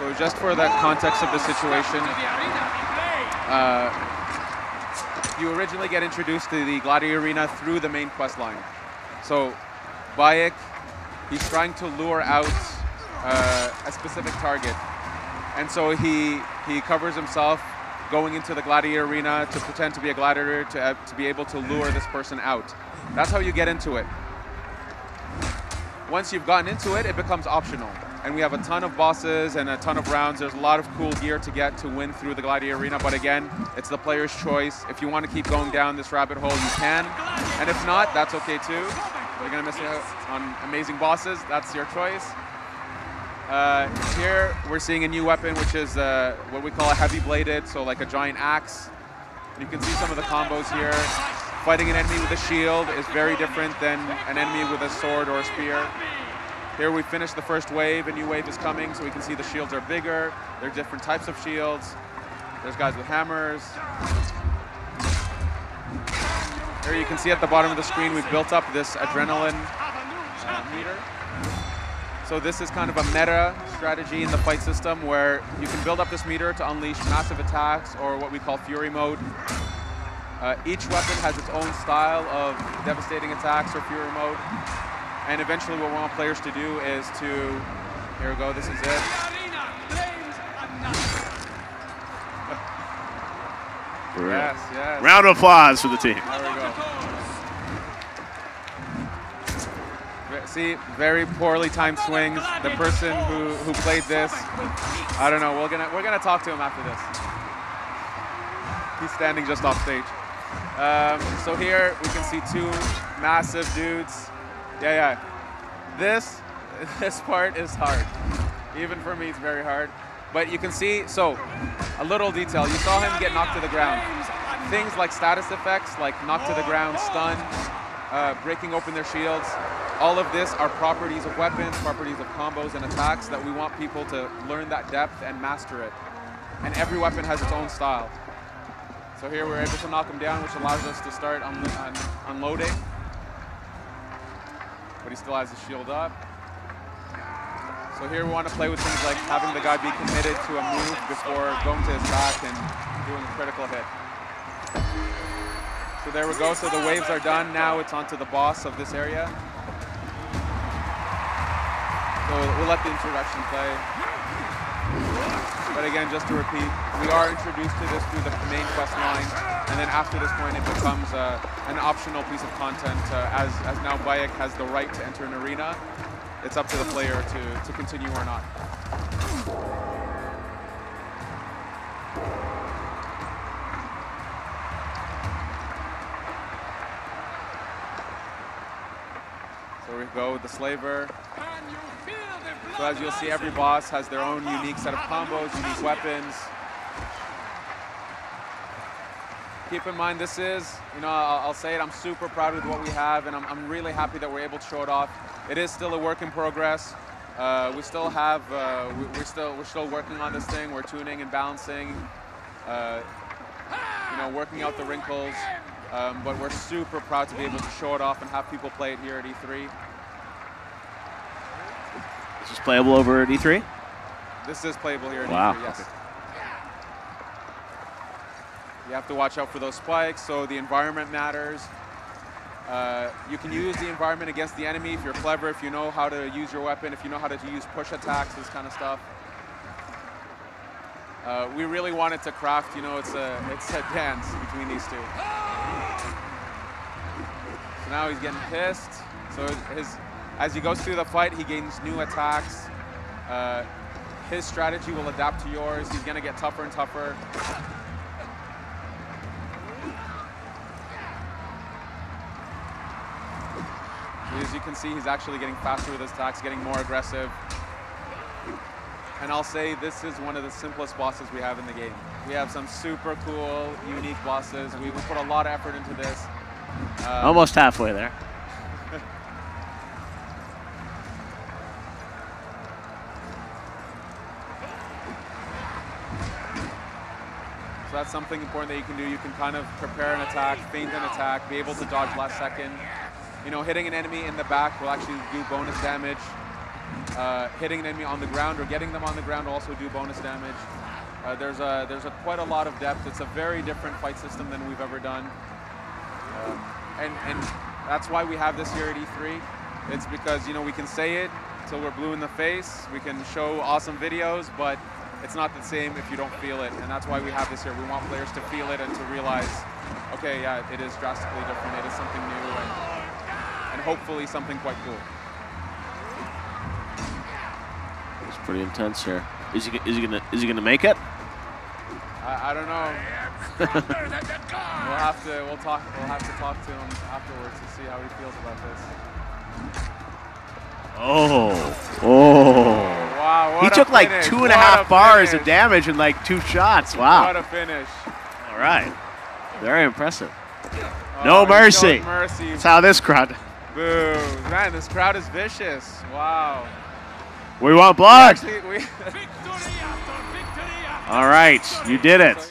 So just for the context of the situation, you originally get introduced to the Gladiator Arena through the main quest line. So Bayek, he's trying to lure out a specific target. And so he covers himself going into the Gladiator Arena to pretend to be a gladiator to be able to lure this person out. That's how you get into it. Once you've gotten into it, it becomes optional. And we have a ton of bosses and a ton of rounds. There's a lot of cool gear to get to win through the Gladiator Arena. But again, it's the player's choice. If you want to keep going down this rabbit hole, you can. And if not, that's okay too. You're going to miss out on amazing bosses. That's your choice. Here, we're seeing a new weapon, which is what we call a heavy bladed, so like a giant axe. You can see some of the combos here. Fighting an enemy with a shield is very different than an enemy with a sword or a spear. Here we finished the first wave, a new wave is coming, so we can see the shields are bigger. There are different types of shields. There's guys with hammers. Here you can see at the bottom of the screen, we've built up this adrenaline meter. So this is kind of a meta strategy in the fight system where you can build up this meter to unleash massive attacks, or what we call Fury mode. Each weapon has its own style of devastating attacks or Fury mode. And eventually what we want players to do is to, here we go, this is it. Yes, yes. Round of applause for the team. There we go. See, very poorly timed swings. The person who played this, I don't know, we're gonna talk to him after this. He's standing just off stage. So here we can see two massive dudes. Yeah. This part is hard. Even for me, it's very hard. But you can see, so a little detail. You saw him get knocked to the ground. Things like status effects, like knocked to the ground, stun, breaking open their shields. All of this are properties of weapons, properties of combos and attacks that we want people to learn that depth and master it. And every weapon has its own style. So here we're able to knock him down, which allows us to start unloading. But he still has his shield up. So here we want to play with things like having the guy be committed to a move before going to his back and doing a critical hit. So there we go. So the waves are done. Now it's onto the boss of this area. So we'll let the introduction play. But again, just to repeat, we are introduced to this through the main quest line, and then after this point it becomes an optional piece of content as now Bayek has the right to enter an arena. It's up to the player to continue or not. So we go with the slaver. So as you'll see, every boss has their own unique set of combos, unique weapons. Keep in mind, this is, I'll say it, I'm super proud of what we have, and I'm really happy that we're able to show it off. It is still a work in progress. We still have, we're still working on this thing. We're tuning and balancing, working out the wrinkles. But we're super proud to be able to show it off and have people play it here at E3. This is playable over at E3? This is playable here at E3, yes. Okay. You have to watch out for those spikes, so the environment matters. You can use the environment against the enemy if you're clever, if you know how to use your weapon, if you know how to use push attacks, this kind of stuff. We really wanted to craft, it's a dance between these two. So now he's getting pissed. So as he goes through the fight, he gains new attacks. His strategy will adapt to yours. He's going to get tougher and tougher. As you can see, he's actually getting faster with his attacks, getting more aggressive. And I'll say this is one of the simplest bosses we have in the game. We have some super cool, unique bosses. We put a lot of effort into this. Almost halfway there. So that's something important that you can do. You can kind of prepare an attack, feint an attack, be able to dodge last second. Hitting an enemy in the back will actually do bonus damage. hitting an enemy on the ground or getting them on the ground also do bonus damage. There's quite a lot of depth. It's a very different fight system than we've ever done, and that's why we have this here at E3. It's because, you know, we can say it till we're blue in the face. We can show awesome videos, but it's not the same if you don't feel it, and that's why we have this here. We want players to feel it and to realize, okay, yeah, it is drastically different. It is something new, and hopefully something quite cool. It's pretty intense here. Is he gonna make it? I don't know. We'll have to talk to him afterwards to see how he feels about this. Oh. Wow, he took like 2.5 bars of damage in like 2 shots. Wow. What a finish. All right. Very impressive. No mercy. Mercy. That's how this crowd. Boo. Man, this crowd is vicious. Wow. We want blood. Actually, All right. You did it.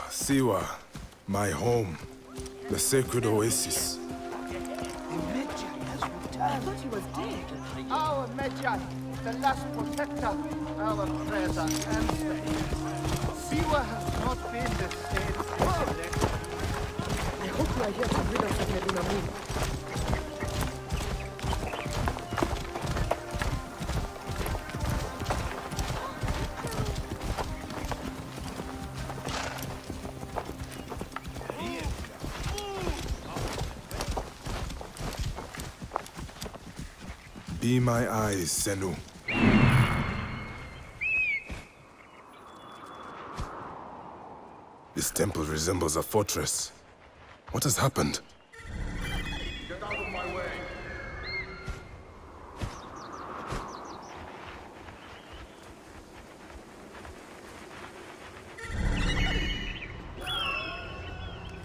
Siwa, my home, the sacred oasis. I thought he was dead. Our Medjay, the last protector, our prayers are answered. Siwa has not been the same since he left. I hope you are here to rid us of Medunamun. Be my eyes, Senu. This temple resembles a fortress. What has happened? Get out of my way.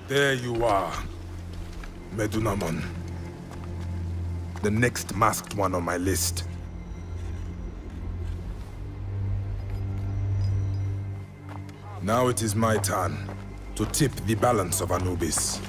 There you are, Medunamun. The next masked one on my list. Now it is my turn to tip the balance of Anubis.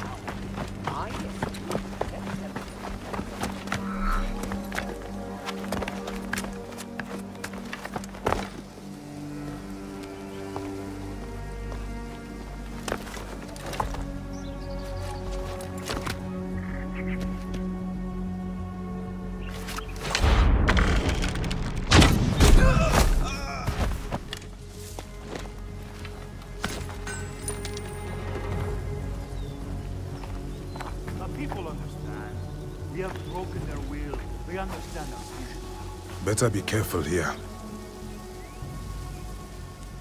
Better be careful here.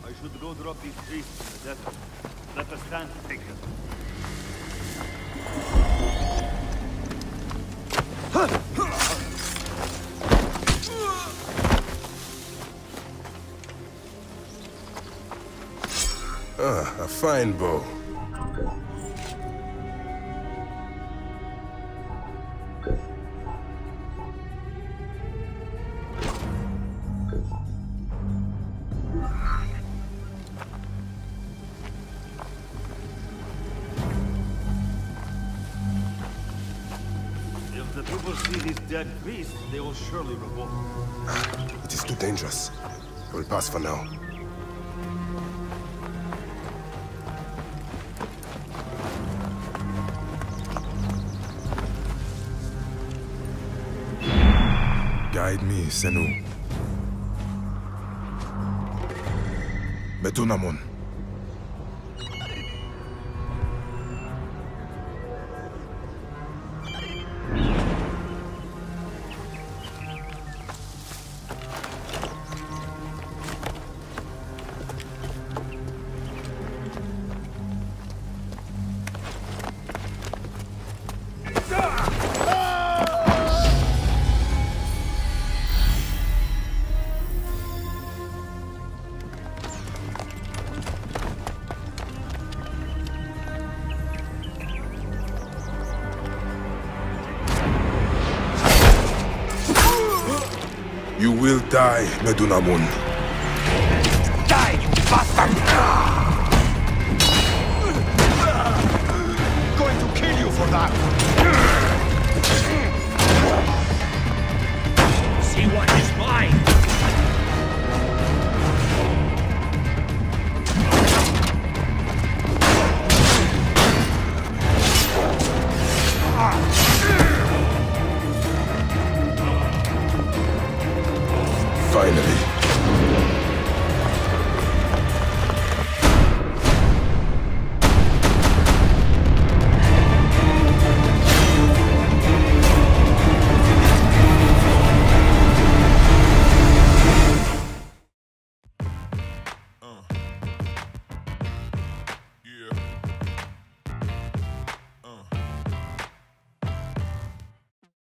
I should go drop these priests in the desert. Let us stand to take them. A fine bow. If the people see these dead priests, they will surely revolt. It is too dangerous. I will pass for now. Guide me, Senu. Medunamun. You will die, Medunamun. Die, you bastard! Going to kill you for that!